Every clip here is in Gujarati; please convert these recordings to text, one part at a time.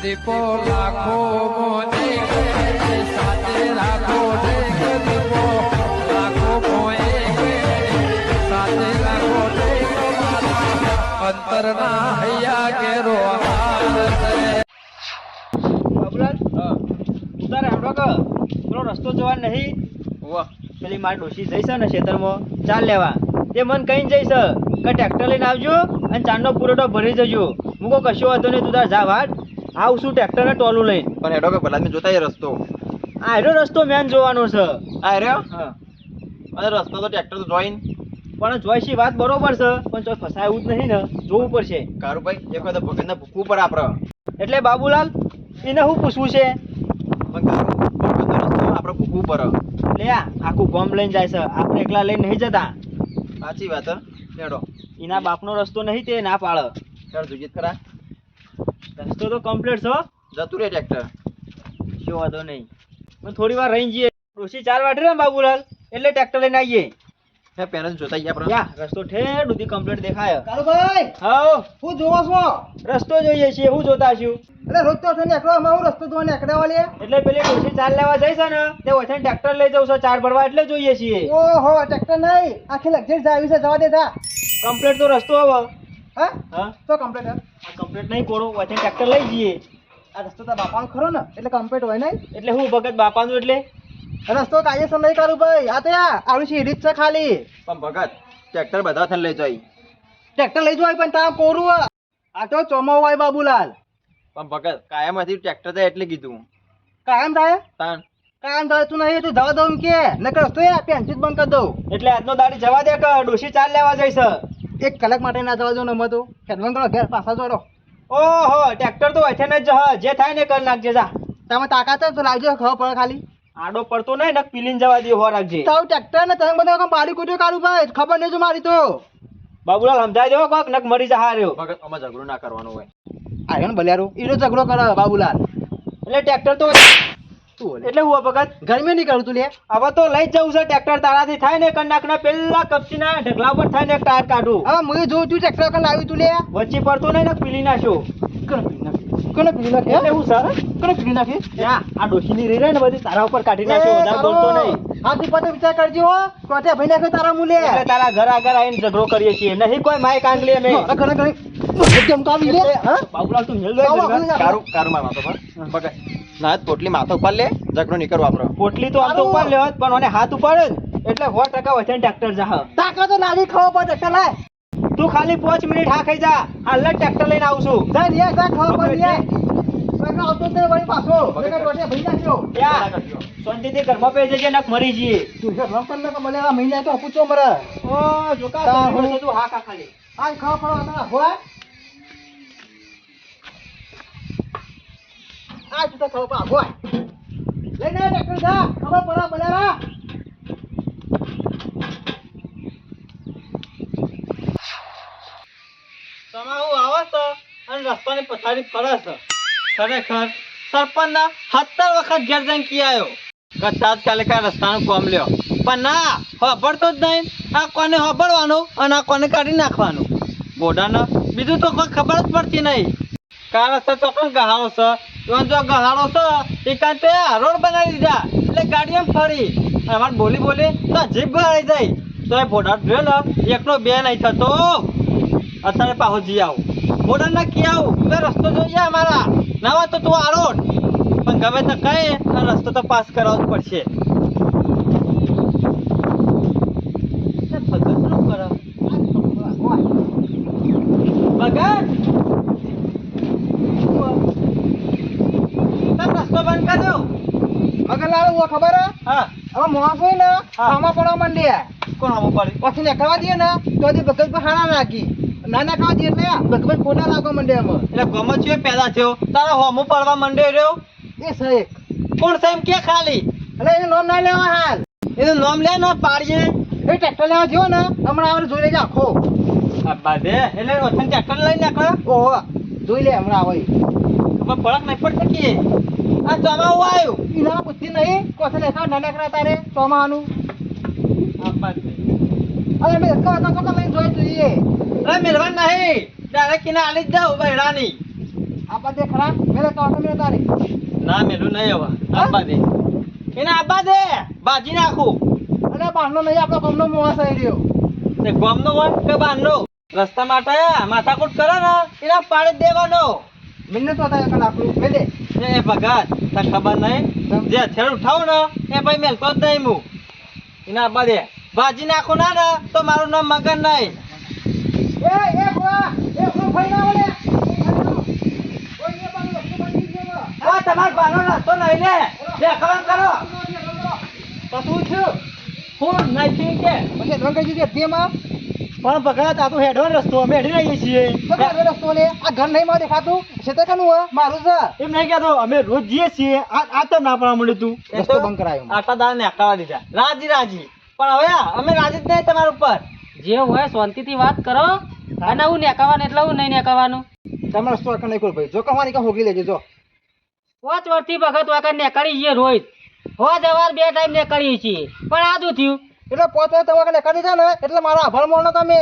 દીપો લાખો મોને સાથે રાખો દીપો લાખો મોએ સાથે રાખો અંતરના હૈયા કેરો બાબુલાલ ઉતારે હમણાં કે પેલો રસ્તો જોવા નહીં પેલી મારી ડોશી જઈશ ને ખેતરમાં ચાલ લેવા તે મન કહીને જઈશ કે ટ્રેક્ટર લઈને આવજો અને ચાંદનો પુરોટો ભરી જજો હું કહું કશો હતો નહીં તું તાર જા વાટ આવશું ટ્રેક્ટર ને ટોલું લઈને પણ હેડો કે ભલા જોતા એ રસ્તો આ એનો રસ્તો મેન જોવાનો છે આ રહ્યો હા અને રસ્તો તો ટ્રેક્ટર તો જોઈન પણ જોઈશી વાત બરોબર છે પણ ચોય ફસાય એવું જ નહીં ને જોવું પડશે કારુભાઈ એક વખત ભગતને ભૂખવું પડે આપણે એટલે બાબુલાલ એને શું પૂછવું છે પણ કારુ ભગતનો રસ્તો આપણે ભૂખવું પડે લે આખું ગોમ લઈને જાય છે આપણે એકલા લઈને નહીં જતા સાચી વાત હેડો એના બાપનો રસ્તો નહીં તે ના પાડે હેડ જોઈએ ખરા રસ્તો તો કમ્પ્લીટ છે જતું રે ટ્રેક્ટર શું વાંધો નહીં પણ થોડી વાર રહી જઈએ ડોશી 4 વાગે ને બાબુલાલ એટલે ટ્રેક્ટર લઈને આવીએ હે પેરેન્ટ્સ જોતા ગયા આપણે યા રસ્તો ઠેર સુધી કમ્પ્લીટ દેખાય કારુભાઈ હાઉ હું જોવો છો રસ્તો જોઈએ છીએ હું જોતા છું એટલે રોજ તો થઈને એકલો હું રસ્તો જોવા નીકળ્યા વાળી એટલે પેલી ડોશી 4 લેવા જઈશ ને તે ઓછાને ટ્રેક્ટર લઈ જવું છે 4 ભરવા એટલે જોઈએ છીએ ઓહો ટ્રેક્ટર નહીં આખી લક્ઝરી જાવી છે જવા દેતા કમ્પ્લીટ તો રસ્તો હવે હા હા તો કમ્પ્લીટ આ કમ્પ્લીટ નહીં કોરો ઓછાને ટ્રેક્ટર લઈ જઈએ આ રસ્તો તો બાપાનો ખરો ને એટલે કમ્પ્લીટ હોય નહીં એટલે હું ભગત બાપાનું એટલે રસ્તો કાયદેસર નહીં કારુભાઈ આ તો આવડી સીડી જ છે ખાલી પણ ભગત ટ્રેક્ટર બધા થઈને લઈ જાય ટ્રેક્ટર લઈ જવાય પણ ત્યાં કોરું આ તો ચોમાવું હોય બાબુલાલ પણ ભગત કાયમથી ટ્રેક્ટર થાય એટલે કીધું કાયમ થાય તાન કાયમ થાય તું નહીં તું જવા દઉં કે નકર રસ્તો પેન્સિલ બંધ કરી દઉં એટલે આજનો દાડી જવા દે કે ડોશી 4 લેવા જઈશ 1 કલાક માટે ના જવા દઉં ને મતો હેડવાન કરો ઘેર પાછા જોડો ઓહો ટ્રેક્ટર તો ઓછાને જ જે થાય ને કરી નાખજે જા તમે તાકાત હોય તો લાવજો ખબર પડે ખાલી આડો પડતો નહીં ને પીલીને જવા દે હો રાખજે તારું ટ્રેક્ટર ને તમે બધા કામ બારી કૂટ્યો કાઢું ભાઈ ખબર નહીં જો મારી તો બાબુલાલ સમજાઈ દેવો કોક નક મરી જા હાર્યો ભગત આમાં ઝઘડો ના કરવાનો હોય આવ્યો ને બલિયારો ઈનો ઝઘડો કરે બાબુલાલ એટલે ટ્રેક્ટર તો તું બોલે એટલે હું ભગત ગરમી નહીં કરું તું લે હવે તો લઈ જ જવું છે ટ્રેક્ટર તારાથી થાય ને કર નાખના પેલા કપચીના ઢગલા પર થાય ને એક ટાયર કાઢું હવે મુએ જોઉં તું ટ્રેક્ટર કર લાવી તું લે વચ્ચે પડતો નહીં ને પીલી નાખ્યો કોને પીલી નાખી એટલે હું સર કોને પીલી નાખી ત્યાં આ ડોશીની રહી ને બધી તારા ઉપર કાઢી નાખ્યો વધારે બોલતો નહીં હાથી પતે વિચાર કરજો હો કોટે ભાઈ નાખ્યો તારા મુલે એટલે તારા ઘર આગળ આવીને ઝઘડો કરીએ છીએ નહીં કોઈ માય કાંગલી અમે ઘરે ઘરે કેમ કાવી લે હા બાબુલાલ તું હેલ કારુ કારુ માર માથો પર ભગત ના પોટલી માથો ઉપર લે ઝઘડો નહીં કરવો આપણો પોટલી તો આમ તો ઉપર લેવત પણ મને હાથ ઉપાડે ને એટલે 100% વચન ટ્રેક્ટર જા તાકા તો લાવી ખાવા પડે ટ્રેક્ટર લાય તું ખાલી 5 મિનિટ હા ખાઈ જા હાલ ટ્રેક્ટર લઈને આવશું જા રિયા જા ખાવા પડે લે ટ્રેક્ટર આવતો તે વળી પાછો નકર કોટે ભાઈ નાખ્યો ત્યાં શાંતિથી ઘરમાં બેસી જજે નક મરી જઈએ તું છે રમકન ને મને આ મહિના તો પૂછો મરે ઓ જોકા તું હા ખા ખાલી આ ખાવા પડે ના હોય આ તું તો ખાવા પડે હોય લઈને ટ્રેક્ટર જા ખબર પડે બલેરા તમારું આવે છે અને રસ્તાની પથારી ફરે છે ખરેખર સરપંચના 17 વખત ઘેર જઈને કી આવ્યો કે તાત્કાલિક આ રસ્તાનું કામ લ્યો પણ ના ખબરતો જ નહીં આ કોને ખબરવાનું અને આ કોને કાઢી નાખવાનું બોડાને બીજું તો કોઈ ખબર જ પડતી નહીં કાર રસ્તા ચોકન ગહાડો છે એમાં જો ગહાડો છે એ કાં તો રોડ બનાવી દીધા એટલે ગાડી એમ ફરી અમારે બોલી તો જીભ ગળાઈ જાય તો એ બોડા જોયો ને એકનો બે નહીં થતો અત્યારે પાછો જી આવું મોટર ના કી આવું તો રસ્તો જોઈએ અમારા ના તો તું આરોડ પણ ગમે તો કહે રસ્તો તો પાસ કરાવવો જ પડશે રસ્તો બંધ કરી દો અગર લાવ ખબર હા હવે મોસ હોય ને આમાં પડવા માંડ્યા કોણ આવું પડે પછી નખાવા દે ને તો તે ભગત પર હાણા નાખી ના નાખવા દે એટલે ભગત ખોટા નાખવા માંડ્યા અમે એટલે ગમે છે પેદા થયો તારા હોમો પડવા મંડે રહ્યો એ સહેક કોણ છે એમ કે ખાલી એટલે એનું નામ ના લેવા હાલ એનું નામ લે ને પાડીએ એ ટ્રેક્ટર લેવા થયો ને હમણાં આવે જોઈ લેજે આખો બાદે એટલે ઓછન ટ્રેક્ટર લઈને નાખો ઓહો જોઈ લે હમણાં આવે ખબર પડક નહીં પડતી કે આ ચોમાવું આવ્યું એના બુદ્ધિ નહીં કોસે લેખા ના નાખના તારે ચોમાનું અરે મેં લઈને જોઈ જોઈએ અરે મેરવાન નહીં ડાયરેક્ટ કિના આલી જ જાવ બહેરાની આપા દે ખરા મેરે તો આટો મેરે તારે ના મેલું નહીં હવે આબા દે એને આબા દે બાજી નાખું અરે બહારનો નહીં આપણો ગમનો મોવાસ આવી રહ્યો તે ગોમનો હોય કે બારનો રસ્તા માટે માથાકૂટ કરે ને એના પાડી દેવાનો મિલને તો હતા એકલ આપણું મેલે એ ભગત તને ખબર નહીં જે હથિયાર ઉઠાવું ને એ ભાઈ મેલતો જ નહીં હું એના આબા દે બાજી નાખું ના ને તો મારું નામ મગન નહીં એ ખોળા એ ખોળો ફાઈ ના વળે કોઈ એ બાનો રસ્તો બની ગયો આ તમાર બાનો રસ્તો નહીં લે જે કલમ કરો તો શું થયું હું નહીં કે પછી રંગ કઈ દીધી તેમાં પણ ભગત આ તો હેડવાનો રસ્તો અમે હેડી રહીએ છીએ બગા રસ્તો લે આ ઘર નહીં માં દેખાતું છે કાનું હે મારું છે એમ નહીં કહેતો અમે રોજ જઈએ છીએ આ તો ના પડવા મળ્યું તું રસ્તો બંધ કરાયો આટલા દાડા નેકાવા દીધા રાજી રાજી પણ હવે અમે રાજી જ નહીં તમારા ઉપર જે હોય શાંતિથી વાત કરો અને હું નેકાવાનું એટલે હું નહીં નેકાવાનું તમારો રસ્તો એક નહીં કોલ ભાઈ જો કહાની કા હોગી લેજો જો 5 વર્ષથી ભગત વાકર નેકાળી છીએ રોજ હો જવાર 2 ટાઈમ નેકાળી છીએ પણ આ શું થયું એટલે પોતે તમારે લેખાડી છે ને એટલે મારો આભાર માનો તમે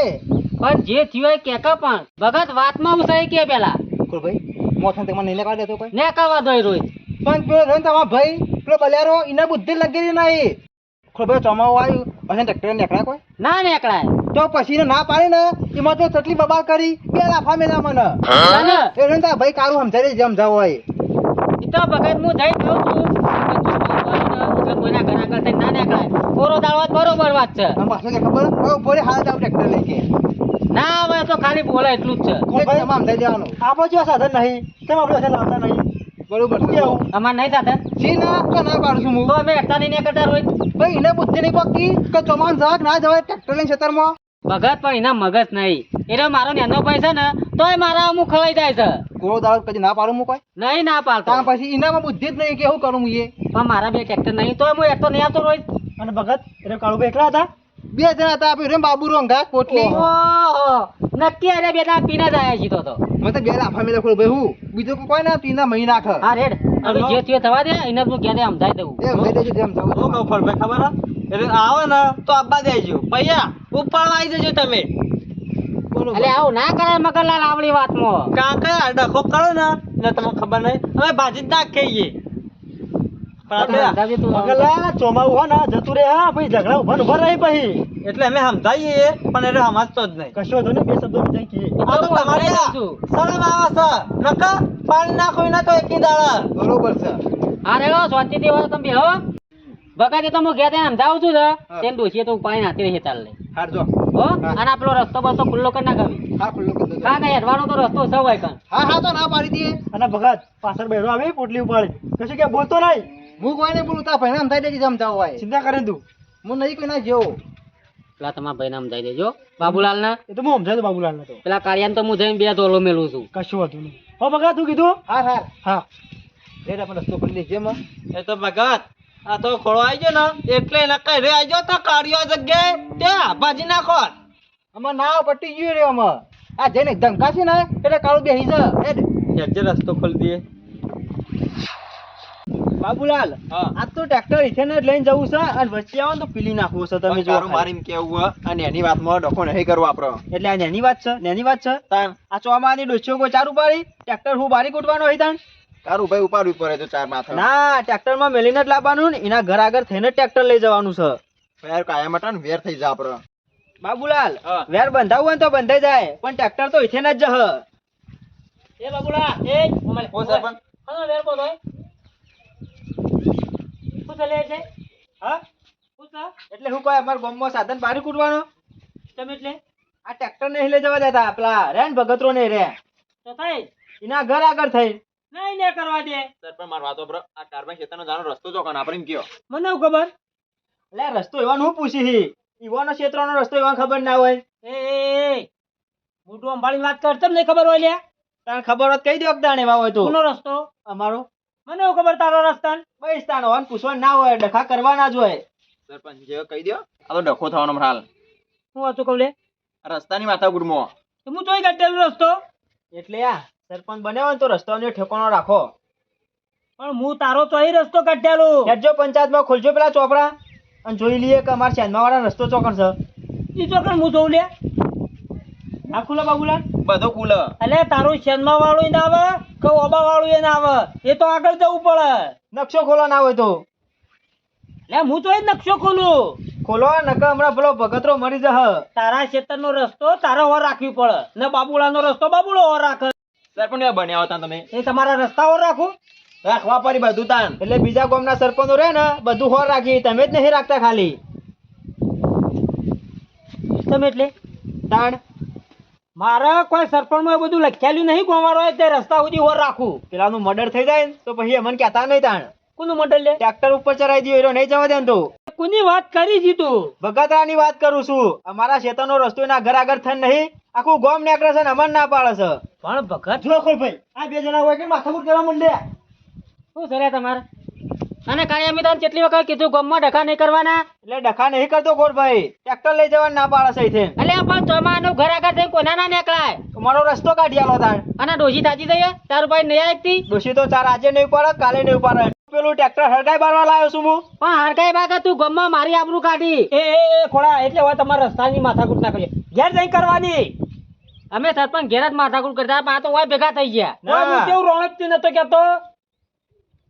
પણ જે થયું એ કેકા પણ ભગત વાતમાં ઉસાઈ કે પેલા કોલ ભાઈ મોથન તમને નહીં લેખાડી દેતો કોઈ નેકાવા દોય રોજ પણ પેલો રન તમારા ભાઈ પેલો બલેરો એને બુદ્ધિ લગેલી નહીં કોલ ભાઈ ચોમાવું આવ્યું પછી ટ્રેક્ટર નીકળ્યા કોઈ ના નેકળાય તો પછી એને ના પાડી ને એમાં તો ચટલી બબાલ કરી બે લાફા મેલા મને અને એ રન તારા ભાઈ કારું સમજાવી સમજાવો હોય ઈ તો ભગત હું જઈ કહું છું એટલે કોઈના ઘર આગળ થઈને ના નેકળાય કોરો દાળવા બરોબર વાત છે આમ પાછો કે ખબર હવે બોલે હાલ જાવ ટ્રેક્ટર લઈ કે ના હવે તો ખાલી બોલે એટલું જ છે કોલ ભાઈ તમામ સમજાવી દેવાનું આપણો જેવા સાધન નહીં કેમ આપણે સાધન લાવતા નહીં બરોબર છે કેવું અમાર નહીં સાધન જી ના તો ના પાડું છું હું તો અમે હેઠતા નહીં નેકળતા રોજ ભાઈ એને બુદ્ધિ નહીં પકડી કે ચોમાન જાક ના જવાય ટ્રેક્ટર લઈને ખેતરમાં ભગત પણ એના મગજ નહીં એટલે મારો નેનો પૈસા ને તોય મારા અમુક ખવાઈ જાય છે ગોળો દાળ કદી ના પાડું હું કોઈ નહીં ના પાડતો ત્યાં પછી એનામાં બુદ્ધિ જ નહીં કે શું કરું હું એ પણ મારા બે ટ્રેક્ટર નહીં તોય હું એકતો નહીં આવતો રોજ અને ભગત એટલે કાળુભાઈ એકલા હતા બે જણા હતા આપણે રેમ બાબુ રોંગા પોટલી ઓહો નક્કી અરે બેટા પીને જ આયા છીએ તો મને તો બે લાફા મેલે ખોલ ભાઈ હું બીજું કોઈ ના તીના મહી નાખ હા રેડ હવે જે થયો થવા દે એને તું ક્યારે સમજાઈ દઉં એ ભાઈ દેજો જેમ જાવ હું કહું ફળભાઈ ખબર હે? એટલે આવે ને તો આબા દેજો પૈયા ઉપાડવા આવી જજો તમે એટલે આવું ના કરાય મગરલાલ આવડી વાતમાં કાંકા ડખો કરો ને એટલે તમને ખબર નહીં અમે ભાજી જ નાખીએ પણ આપણે સમજાવજે તું હવે. મગરલા ચોમાવું હોય ને જતું રે હા પછી ઝઘડા ઉભા ને ઉભા રહે પછી એટલે અમે સમજાવીએ પણ એટલે સમજતો જ નહીં કશો હતો ને બે શબ્દો બીજા કહીએ આ તો તમારે સમજાઈ દઉં છું. શરમ આવે છે નકા પાણી નાખો ના તો એકી દાડા બરોબર છે હા રેડો શાંતિથી હોય તમે બેહો બગાડે તો હું ઘેર તેને સમજાવું છું ને તેને ડોસીએ તો પાણી નાખી રહી ચાલ લે હાર જો હો અને આ પેલો રસ્તો બસ્તો ખુલ્લો કરી ના ગમી હા ખુલ્લો કરી દેજો હા કઈ હેડવાનો તો રસ્તો સૌ હોય કણ હા હા તો ના પાડી દઈએ અને ભગત પાછળ બેઠો આવી પોટલી ઉપાડી કશું કે બોલતો નહીં હું કોઈ નહીં બોલું તા ભાઈને સમજાઈ દેજે જેમ જાવ હોય ચિંતા કરી દઉં હું નહીં કોઈ ના જેવો પેલા તમારા ભાઈને સમજાઈ દેજો બાબુલાલ ને એ તો હું સમજાય તો બાબુલાલ ને તો પેલા કાળિયાને તો હું જઈને 2 તોલો મેલું છું કશું હતું નહીં હો ભગત તું કીધું હાર હાર હા રેડ આપણે રસ્તો કરી લેજે માં એ તો ભગત આ તો ખોળો આવી ગયો ને એટલે એને કઈ રે આવી ગયો તો કાઢ્યો જગ્યાએ ત્યાં ભાજી નાખો આમાં નાવ પટી ગયું રે આમાં આ જઈને ધંકા છે ને એટલે કાળું બેહી જા હેડ એક રસ્તો ખોલી દઈએ બાબુલાલ હા આ તો ટ્રેક્ટર ઇથેને જ લઈને જવું છે અને વચ્ચે આવો ને તો પીલી નાખવું છે તમે જો મારી કેવું હે અને એની વાતમાં ડખો નહીં કરવો આપણો એટલે આ નેની વાત છે આ ચોમાની ડોસીઓ કોઈ ચાર ઉપાડી ટ્રેક્ટર હું બારી કૂટવાનો હોય તાણ તારું ભાઈ ઉપાડવું પડે તો ચાર માથા ના ટ્રેક્ટર માં મેલીને જ લાવવાનું ને એના ઘર આગળ થઈને ટ્રેક્ટર લઈ જવાનું છે યાર કાયમ હતા ને વેર થઈ જા આપણો બાબુલાલ હા. વેર બંધાવું હોય ને તો બંધાઈ જાય પણ ટ્રેક્ટર તો ઇથેને જ જહ એ બાબુલા એ ઓમાલે ઓ સરપંચ હા વેર બોલો શું ચાલે છે હા શું છે એટલે હું કોઈ અમારા ગામમાં સાધન બારી કૂટવાનો તમે એટલે આ ટ્રેક્ટર ને લઈ જવા દેતા પેલા રે ને ભગતરો ને રે તો થાય એના ઘર આગળ થઈ નહીં ને કરવા દે સરપંચ માર વાતો બ્રો આ કાર્બન ખેતરનો જાનો રસ્તો જો કોણ આપણે એમ કયો મને હું ખબર એટલે રસ્તો એવાનો હું પૂછી ઈવાનો ક્ષેત્રનો રસ્તો એવા ખબર ના હોય એ મોટું અંબાડી વાત કર તમ નહીં ખબર હોય લ્યા તાણ ખબર હોત કહી દો દાણ એવા હોય તો કોનો રસ્તો અમારો મને હું ખબર તારો રસ્તા બસ તાણ હોન પૂછવા ના હોય ડખા કરવા ના જ હોય સરપંચ જે કહી દો આ તો ડખો થવાનો હાલ હું હતું કહું લે આ રસ્તાની માથા ગુડમો તો હું જોઈ કાઢેલો રસ્તો એટલે આ સરપંચ બન્યા હોય ને તો રસ્તાનો ઠેકાણો રાખો પણ હું તારો તો અહીં રસ્તો કાઢેલો હેડજો પંચાયતમાં ખોલજો પેલા ચોપડા અને જોઈ લઈએ કે અમારા શહેરમાં વાળા રસ્તો ચોકણ છે ઈ ચોકન હું જોઉં લે આ ખુલે બાબુલાલ બધો કુલ અલે તારું શેનમાં વાળું ના આવે કે ઓબા વાળું એ ના આવે એ તો આગળ જવું પડે. નકશો ખોલો ના હોય તો લે હું તો એ જ નકશો ખોલું. ખોલો નકર હમણાં પેલો ભગતરો મરી જહ. તારા ખેતરનો રસ્તો તારો ઓર રાખવી પડે ને બાબુલાનો રસ્તો બાબુલો ઓર રાખે. સરપંચ એવા બન્યા હતા તમે એ તમારા રસ્તા ઓર રાખું. રાખવા પડી બધું તાન એટલે બીજા ગામના સરપંચો રહે ને બધું હોર રાખી, તમે જ નહીં રાખતા ખાલી તમે એટલે તાણ. મારે કોઈ સરપંચમાં એ બધું લખેલું નહીં ગોવાળો તે રસ્તા સુધી ઓર રાખું. પેલાનું મર્ડર થઈ જાય ને તો પછી અમને કહેતા નહીં. તાણ કોનું મંડળ લે ટ્રેક્ટર ઉપર ચડાવી દો એનો નહીં જવા દે ને તો. કોની વાત કરી જી તું? ભગતરાની વાત કરું છું. અમારા ખેતરનો રસ્તો એના ઘર આગળ થઈને નહીં આખું ગામ નીકળે છે ને અમને ના પાડે છે. પણ ભગત જો ખોલભાઈ આ બે જણા હોય કે માથાકૂટ કરવા માંડ્યા. શું છે રે તમારે? અને કાલે અમે તને કેટલી વખત કીધું ગામમાં ડખા નહીં કરવાના. એટલે ડખા નહીં કરતો ખોડભાઈ, ટ્રેક્ટર લઈ જવા ના પાડે છે અહીંથી. એટલે પણ ચોમાનું ઘર આગળ થઈને કોના ના નીકળાય. મારો રસ્તો કાઢી આલો તાણ. અને ડોશી થાચી જઈએ તારું ભાઈ નહીં આવતી. ડોશી તો ચાર આજે નહીં પડે કાલે નહીં પડે. પેલું ટ્રેક્ટર હરગાઈ બારવા લાવ્યો છું હું. પણ હરકાઈ બાકા તું ગામમાં મારી આબરૂ કાઢી. એ ખોડા એટલે હવે તમારા રસ્તાની માથાકૂટ ના કરીએ, ઘેર જઈ કરવાની. અમે સરપંચ ઘેર જ માથાકૂટ કરતા પણ આ તો ઓય ભેગા થઈ ગયા. ના. હું કેવું રોણકતી નતો કેતો.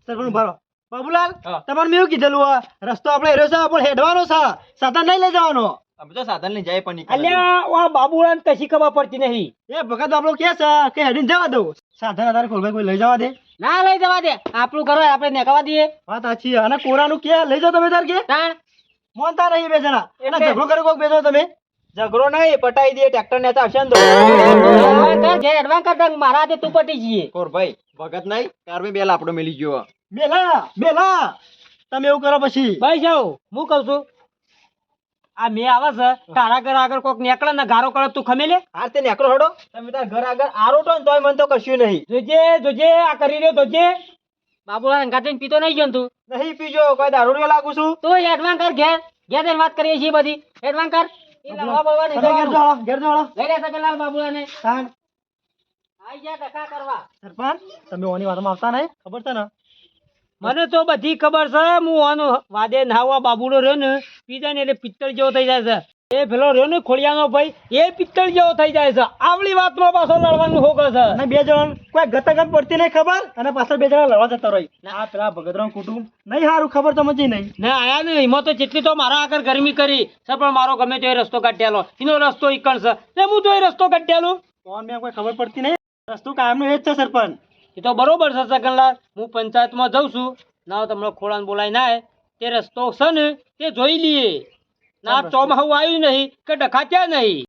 સરપંચ ભરો બાબુલાલ હા. તમારે મેં એવું કીધેલું આ રસ્તો આપણે હેરો છે પણ હેડવાનો છે, સાધન નહીં લઈ જવાનો. અમે તો સાધન લઈને જાય પણ નીકળે અલ્યા આ બાબુલાને કશી ખબર પડતી નહીં. એ ભગત આપણો કે છે કે હેડીને જવા દો. સાધન અત્યારે ખોલભાઈ કોઈ લઈ જવા દે. ના લઈ જવા દે, આપણું ઘર હોય આપણે નેકવા દઈએ. વાત સાચી છે. અને કોરાનું કે લઈ જાઓ તમે તાર કે તાણ મોનતા નહીં બે જણા. એના એટલે- ઝઘડો કર્યો કોક બેસો તમે. ઝઘડો નહીં પટાઈ દે ટ્રેક્ટર ને આવશે ને તો. ઘેર એડવાન્સ કરતા મારા હાથે તું પટી જઈએ. કોર ભાઈ ભગત નહીં કારમે બેલ આપણો મેલી ગયો બેલા બેલા તમે એવું કરો પછી. ભાઈ જાઉં હું કઉ છું આ મેં આવે છે તારા ઘર આગળ કોક નીકળે ને ગારો કરે તું ખમે લે. હાર તે નેકરો હડો તમે તાર ઘર આગળ આરોટો ને તોય મને તો કશું નહીં. જોજે જોજે આ કરી રહ્યો જોજે. બાબુલા અંગાતીને પીતો નહીં ગયો ને તું. નહીં પીજો કોઈ દારૂડિયો લાગુ છું. તું એડવાન્સ કર ઘેર ઘેર જઈને વાત કરીએ છીએ બધી એડવાન્સ કર. એ લડવા બળવા નહીં તમે ઘેર જવાનું. જાઓ, ઘેર જાઓ. લઈ લે સકેલાલ બાબુલાને. તાણ. આઈ જા ધક્કા કરવા. સરપંચ તમે ઓની વાતમાં આવતા નહીં ખબર છે ને. મને તો બધી ખબર છે. હું આનો વાદે નાવા બાબુડો રહ્યો ને પીધા ને એટલે પિત્તળ જેવો થઈ જાય છે. એ પેલો રહ્યો ને ખોડિયાનો ભાઈ એ પિત્તળ જેવો થઈ જાય છે. આવડી વાતમાં પાછો લડવાનું હોગો છે. અને બે જણ કોઈ ગતગત પડતી નહીં ખબર અને પાછળ બે જણા લડવા જતા રહી. આ પેલા ભગતરામ કુટુંબ નહીં સારું ખબર તો મજી નહીં. ને આયા ને એમાં તો જેટલી તો મારા આગળ ગરમી કરી છે પણ મારો ગમે તો એ રસ્તો કાઢ્યાલો એનો રસ્તો ઈકણ છે ને હું તો એ રસ્તો કાઢ્યાલું. કોણ મેં કોઈ ખબર પડતી નહીં. રસ્તો કાયમનો એ જ છે સરપંચ. એ તો બરોબર છે સગનલાલ. હું પંચાયતમાં જઉં છું ના તમને ખોળાને બોલાય ના તે રસ્તો છે ને તે જોઈ લઈએ ના ચોમાહું આવ્યું નહીં કે ડખા ત્યાં નહીં.